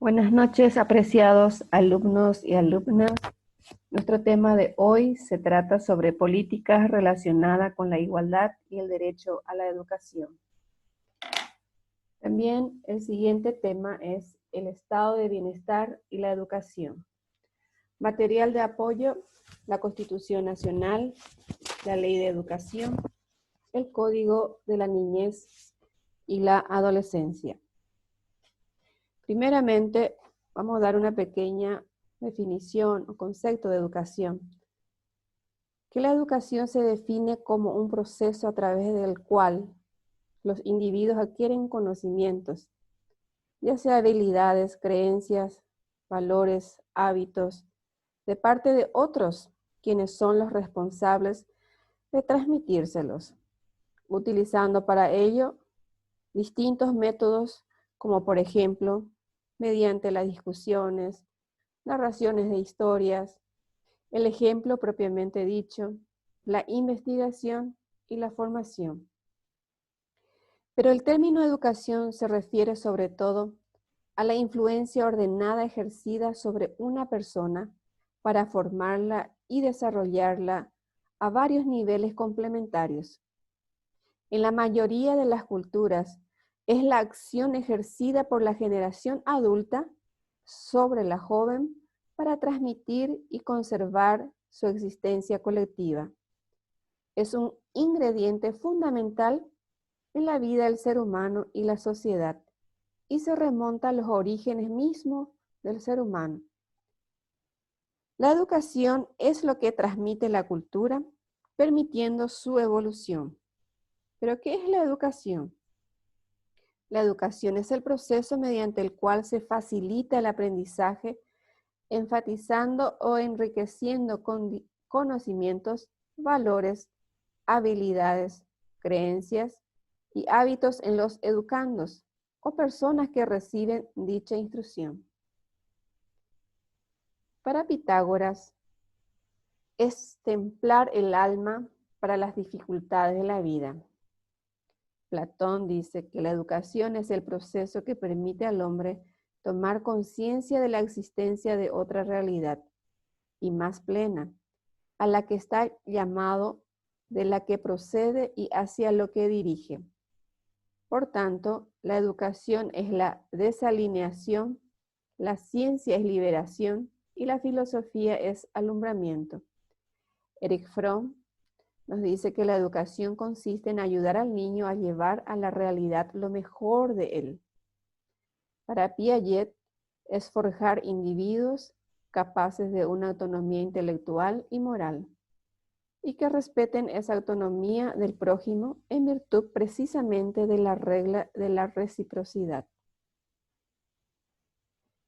Buenas noches, apreciados alumnos y alumnas. Nuestro tema de hoy se trata sobre políticas relacionadas con la igualdad y el derecho a la educación. También el siguiente tema es el estado de bienestar y la educación. Material de apoyo: la Constitución Nacional, la Ley de Educación, el Código de la Niñez y la Adolescencia. Primeramente, vamos a dar una pequeña definición o concepto de educación. Que la educación se define como un proceso a través del cual los individuos adquieren conocimientos, ya sea habilidades, creencias, valores, hábitos, de parte de otros, quienes son los responsables de transmitírselos, utilizando para ello distintos métodos, como por ejemplo, mediante las discusiones, narraciones de historias, el ejemplo propiamente dicho, la investigación y la formación. Pero el término educación se refiere sobre todo a la influencia ordenada ejercida sobre una persona para formarla y desarrollarla a varios niveles complementarios. En la mayoría de las culturas, es la acción ejercida por la generación adulta sobre la joven para transmitir y conservar su existencia colectiva. Es un ingrediente fundamental en la vida del ser humano y la sociedad, y se remonta a los orígenes mismos del ser humano. La educación es lo que transmite la cultura, permitiendo su evolución. ¿Pero qué es la educación? La educación es el proceso mediante el cual se facilita el aprendizaje, enfatizando o enriqueciendo con conocimientos, valores, habilidades, creencias y hábitos en los educandos o personas que reciben dicha instrucción. Para Pitágoras, es templar el alma para las dificultades de la vida. Platón dice que la educación es el proceso que permite al hombre tomar conciencia de la existencia de otra realidad y más plena, a la que está llamado, de la que procede y hacia lo que dirige. Por tanto, la educación es la desalineación, la ciencia es liberación y la filosofía es alumbramiento. Erich Fromm nos dice que la educación consiste en ayudar al niño a llevar a la realidad lo mejor de él. Para Piaget, es forjar individuos capaces de una autonomía intelectual y moral, y que respeten esa autonomía del prójimo en virtud precisamente de la regla de la reciprocidad.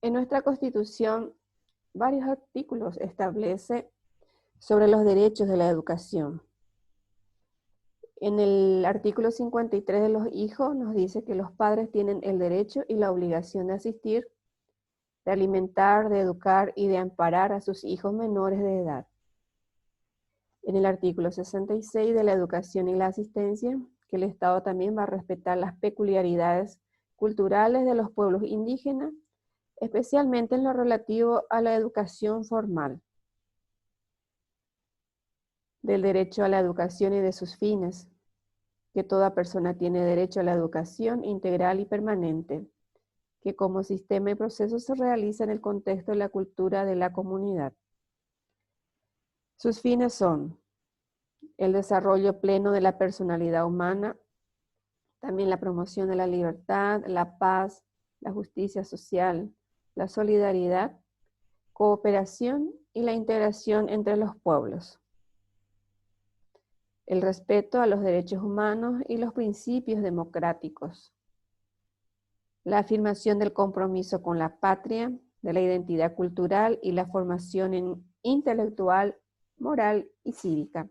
En nuestra Constitución, varios artículos establece sobre los derechos de la educación. En el artículo 53 de los hijos nos dice que los padres tienen el derecho y la obligación de asistir, de alimentar, de educar y de amparar a sus hijos menores de edad. En el artículo 66 de la educación y la asistencia, que el Estado también va a respetar las peculiaridades culturales de los pueblos indígenas, especialmente en lo relativo a la educación formal, del derecho a la educación y de sus fines, que toda persona tiene derecho a la educación integral y permanente, que como sistema y proceso se realiza en el contexto de la cultura de la comunidad. Sus fines son el desarrollo pleno de la personalidad humana, también la promoción de la libertad, la paz, la justicia social, la solidaridad, cooperación y la integración entre los pueblos. El respeto a los derechos humanos y los principios democráticos. La afirmación del compromiso con la patria, de la identidad cultural y la formación intelectual, moral y cívica.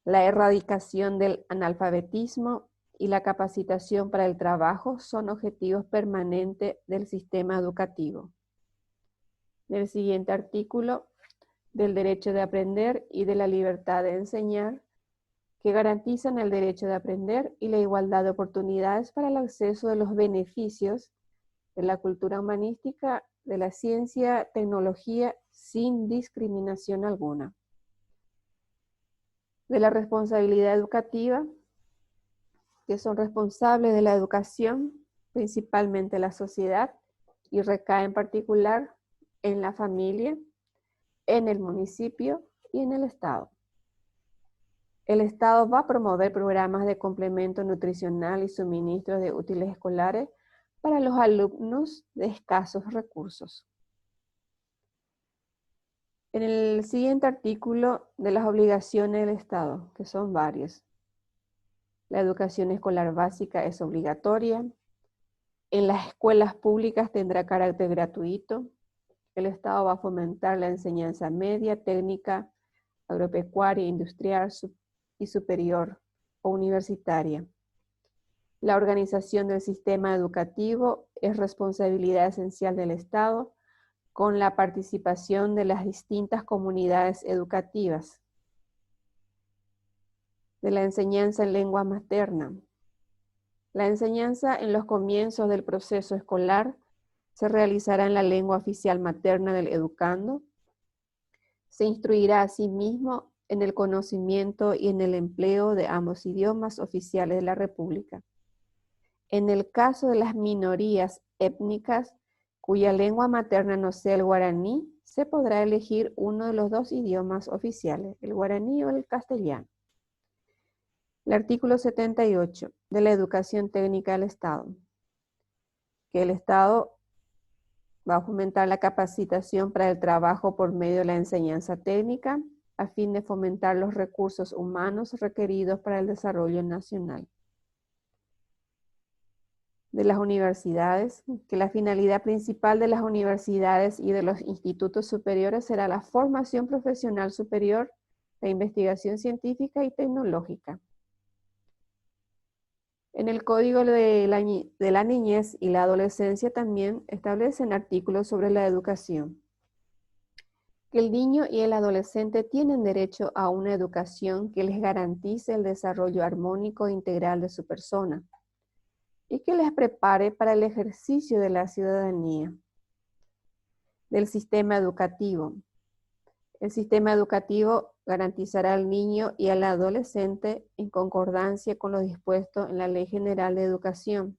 La erradicación del analfabetismo y la capacitación para el trabajo son objetivos permanentes del sistema educativo. Del siguiente artículo, del derecho de aprender y de la libertad de enseñar, que garantizan el derecho de aprender y la igualdad de oportunidades para el acceso de los beneficios de la cultura humanística, de la ciencia, tecnología, sin discriminación alguna. De la responsabilidad educativa, que son responsables de la educación, principalmente la sociedad, y recae en particular en la familia, en el municipio y en el Estado. El Estado va a promover programas de complemento nutricional y suministro de útiles escolares para los alumnos de escasos recursos. En el siguiente artículo de las obligaciones del Estado, que son varias. La educación escolar básica es obligatoria. En las escuelas públicas tendrá carácter gratuito. El Estado va a fomentar la enseñanza media, técnica, agropecuaria, industrial y superior o universitaria. La organización del sistema educativo es responsabilidad esencial del Estado, con la participación de las distintas comunidades educativas. De la enseñanza en lengua materna. La enseñanza en los comienzos del proceso escolar se realizará en la lengua oficial materna del educando. Se instruirá a sí mismo en el conocimiento y en el empleo de ambos idiomas oficiales de la República. En el caso de las minorías étnicas, cuya lengua materna no sea el guaraní, se podrá elegir uno de los dos idiomas oficiales, el guaraní o el castellano. El artículo 78 de la educación técnica del Estado, que el Estado va a fomentar la capacitación para el trabajo por medio de la enseñanza técnica, a fin de fomentar los recursos humanos requeridos para el desarrollo nacional. De las universidades, que la finalidad principal de las universidades y de los institutos superiores será la formación profesional superior, la investigación científica y tecnológica. En el Código de la Niñez y la Adolescencia también establecen artículos sobre la educación. Que el niño y el adolescente tienen derecho a una educación que les garantice el desarrollo armónico e integral de su persona y que les prepare para el ejercicio de la ciudadanía. Del sistema educativo. El sistema educativo garantizará al niño y al adolescente en concordancia con lo dispuesto en la Ley General de Educación,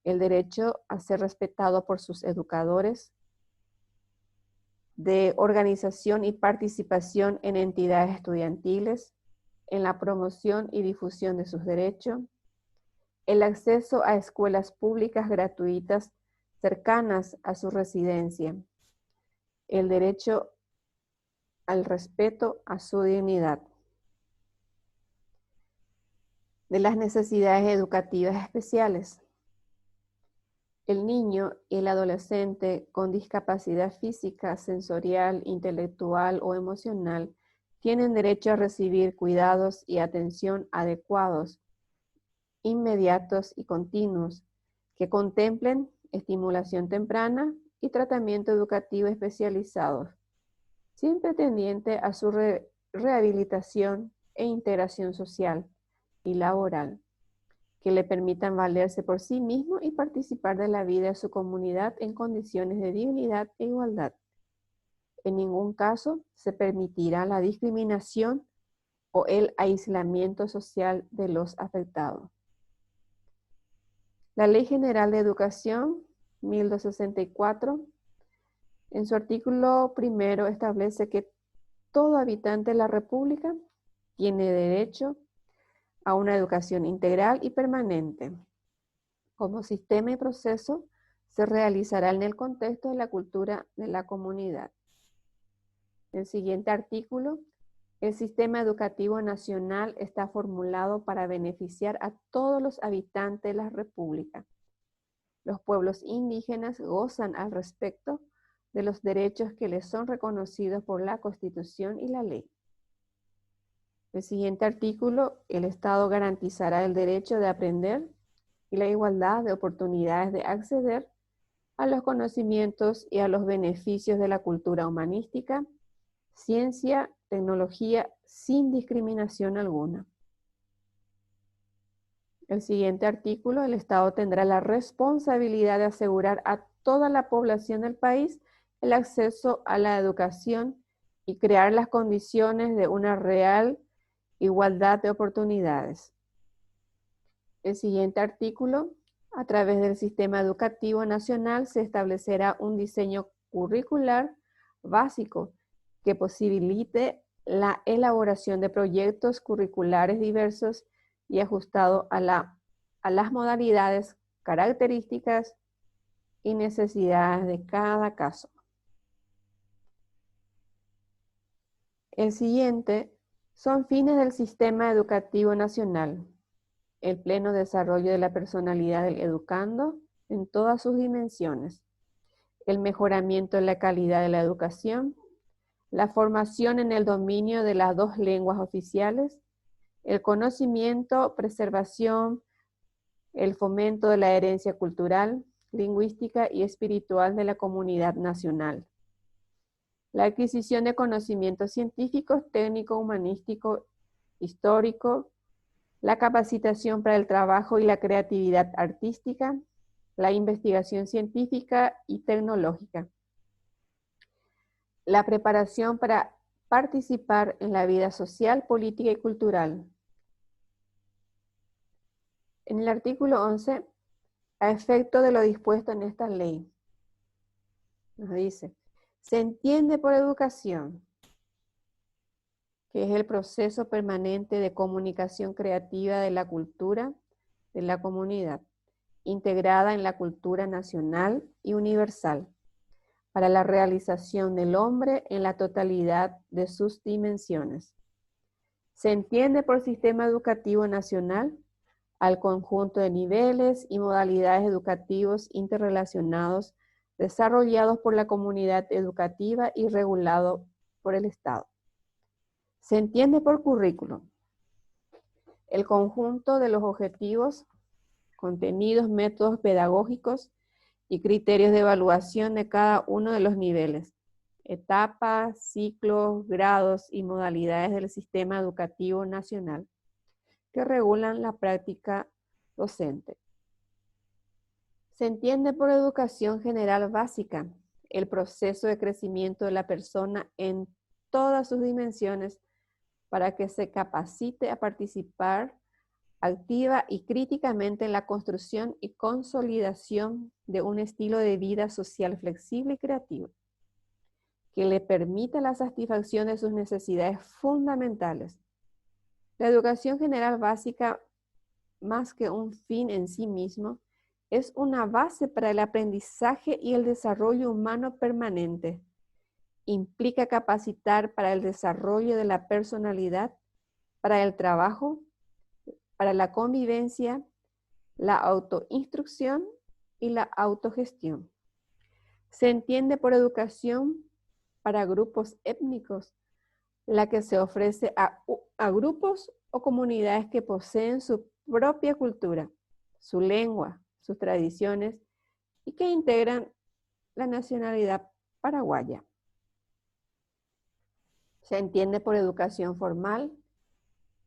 el derecho a ser respetado por sus educadores, de organización y participación en entidades estudiantiles, en la promoción y difusión de sus derechos, el acceso a escuelas públicas gratuitas cercanas a su residencia, el derecho al respeto a su dignidad. De las necesidades educativas especiales. El niño y el adolescente con discapacidad física, sensorial, intelectual o emocional tienen derecho a recibir cuidados y atención adecuados, inmediatos y continuos, que contemplen estimulación temprana y tratamiento educativo especializado, siempre tendiente a su rehabilitación e integración social y laboral, que le permitan valerse por sí mismo y participar de la vida de su comunidad en condiciones de dignidad e igualdad. En ningún caso se permitirá la discriminación o el aislamiento social de los afectados. La Ley General de Educación, 1264, en su artículo primero establece que todo habitante de la República tiene derecho a una educación integral y permanente. Como sistema y proceso, se realizará en el contexto de la cultura de la comunidad. El siguiente artículo, el sistema educativo nacional está formulado para beneficiar a todos los habitantes de la República. Los pueblos indígenas gozan al respecto de los derechos que les son reconocidos por la Constitución y la ley. El siguiente artículo, el Estado garantizará el derecho de aprender y la igualdad de oportunidades de acceder a los conocimientos y a los beneficios de la cultura humanística, ciencia, tecnología, sin discriminación alguna. El siguiente artículo, el Estado tendrá la responsabilidad de asegurar a toda la población del país el acceso a la educación y crear las condiciones de una real igualdad de oportunidades. El siguiente artículo, a través del Sistema Educativo Nacional se establecerá un diseño curricular básico que posibilite la elaboración de proyectos curriculares diversos y ajustado a las modalidades, características y necesidades de cada caso. El siguiente son fines del Sistema Educativo Nacional. El pleno desarrollo de la personalidad del educando en todas sus dimensiones. El mejoramiento de la calidad de la educación. La formación en el dominio de las 2 lenguas oficiales. El conocimiento, preservación, el fomento de la herencia cultural, lingüística y espiritual de la comunidad nacional. La adquisición de conocimientos científicos, técnico, humanístico, histórico, la capacitación para el trabajo y la creatividad artística, la investigación científica y tecnológica, la preparación para participar en la vida social, política y cultural. En el artículo 11, a efecto de lo dispuesto en esta ley, nos dice, se entiende por educación, que es el proceso permanente de comunicación creativa de la cultura de la comunidad, integrada en la cultura nacional y universal, para la realización del hombre en la totalidad de sus dimensiones. Se entiende por sistema educativo nacional al conjunto de niveles y modalidades educativos interrelacionados desarrollados por la comunidad educativa y regulado por el Estado. Se entiende por currículum el conjunto de los objetivos, contenidos, métodos pedagógicos y criterios de evaluación de cada uno de los niveles, etapas, ciclos, grados y modalidades del sistema educativo nacional que regulan la práctica docente. Se entiende por educación general básica el proceso de crecimiento de la persona en todas sus dimensiones para que se capacite a participar activa y críticamente en la construcción y consolidación de un estilo de vida social flexible y creativo, que le permita la satisfacción de sus necesidades fundamentales. La educación general básica, más que un fin en sí mismo, es una base para el aprendizaje y el desarrollo humano permanente. Implica capacitar para el desarrollo de la personalidad, para el trabajo, para la convivencia, la autoinstrucción y la autogestión. Se entiende por educación para grupos étnicos, la que se ofrece a grupos o comunidades que poseen su propia cultura, su lengua, sus tradiciones y que integran la nacionalidad paraguaya. Se entiende por educación formal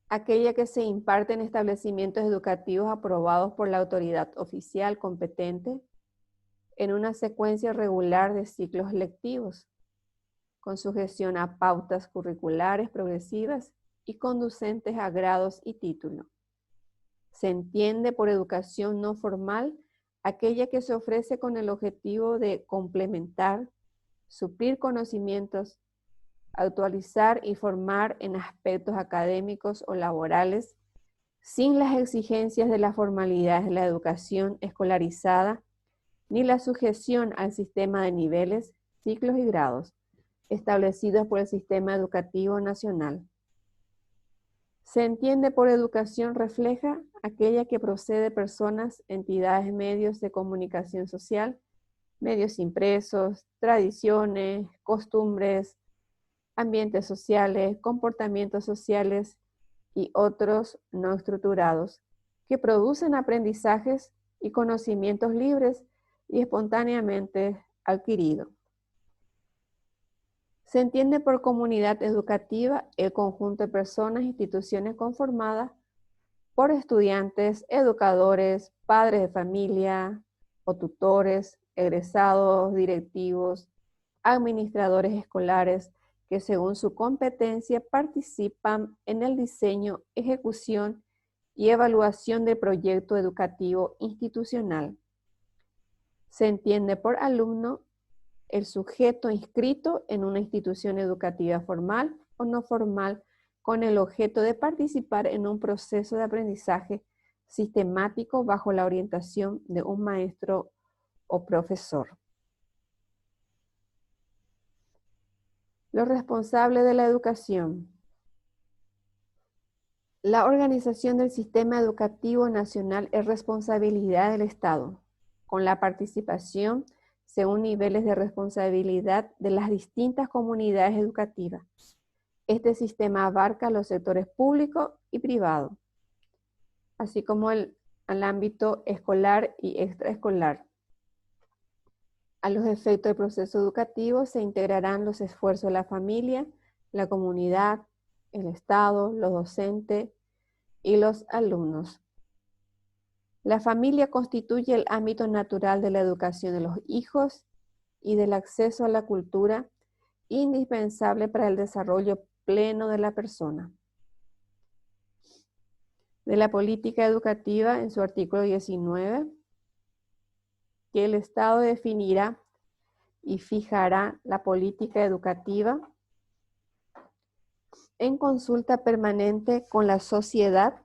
aquella que se imparte en establecimientos educativos aprobados por la autoridad oficial competente en una secuencia regular de ciclos lectivos, con sujeción a pautas curriculares progresivas y conducentes a grados y títulos. Se entiende por educación no formal aquella que se ofrece con el objetivo de complementar, suplir conocimientos, actualizar y formar en aspectos académicos o laborales sin las exigencias de las formalidades de la educación escolarizada ni la sujeción al sistema de niveles, ciclos y grados establecidos por el Sistema Educativo Nacional. Se entiende por educación refleja aquella que procede de personas, entidades, medios de comunicación social, medios impresos, tradiciones, costumbres, ambientes sociales, comportamientos sociales y otros no estructurados, que producen aprendizajes y conocimientos libres y espontáneamente adquiridos. Se entiende por comunidad educativa el conjunto de personas e instituciones conformadas por estudiantes, educadores, padres de familia o tutores, egresados, directivos, administradores escolares que según su competencia participan en el diseño, ejecución y evaluación del proyecto educativo institucional. Se entiende por alumno el sujeto inscrito en una institución educativa formal o no formal con el objeto de participar en un proceso de aprendizaje sistemático bajo la orientación de un maestro o profesor. Los responsables de la educación. La organización del sistema educativo nacional es responsabilidad del Estado, con la participación según niveles de responsabilidad de las distintas comunidades educativas. Este sistema abarca los sectores público y privado, así como el ámbito escolar y extraescolar. A los efectos del proceso educativo se integrarán los esfuerzos de la familia, la comunidad, el Estado, los docentes y los alumnos. La familia constituye el ámbito natural de la educación de los hijos y del acceso a la cultura, indispensable para el desarrollo pleno de la persona. De la política educativa, en su artículo 19, que el Estado definirá y fijará la política educativa en consulta permanente con la sociedad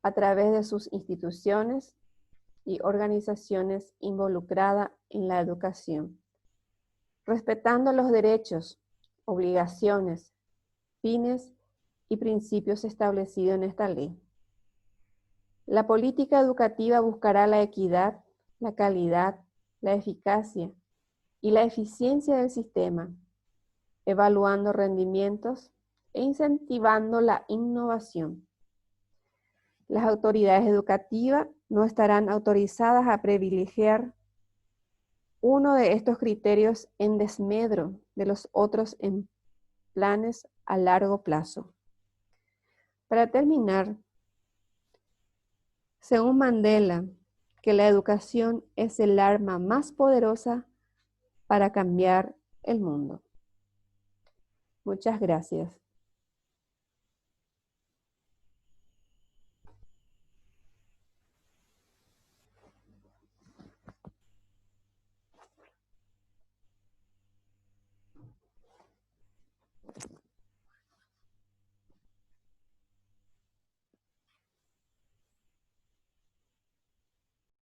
a través de sus instituciones y organizaciones involucradas en la educación, respetando los derechos, obligaciones, fines y principios establecidos en esta ley. La política educativa buscará la equidad, la calidad, la eficacia y la eficiencia del sistema, evaluando rendimientos e incentivando la innovación. Las autoridades educativas no estarán autorizadas a privilegiar uno de estos criterios en desmedro de los otros en planes a largo plazo. Para terminar, según Mandela, que la educación es el arma más poderosa para cambiar el mundo. Muchas gracias.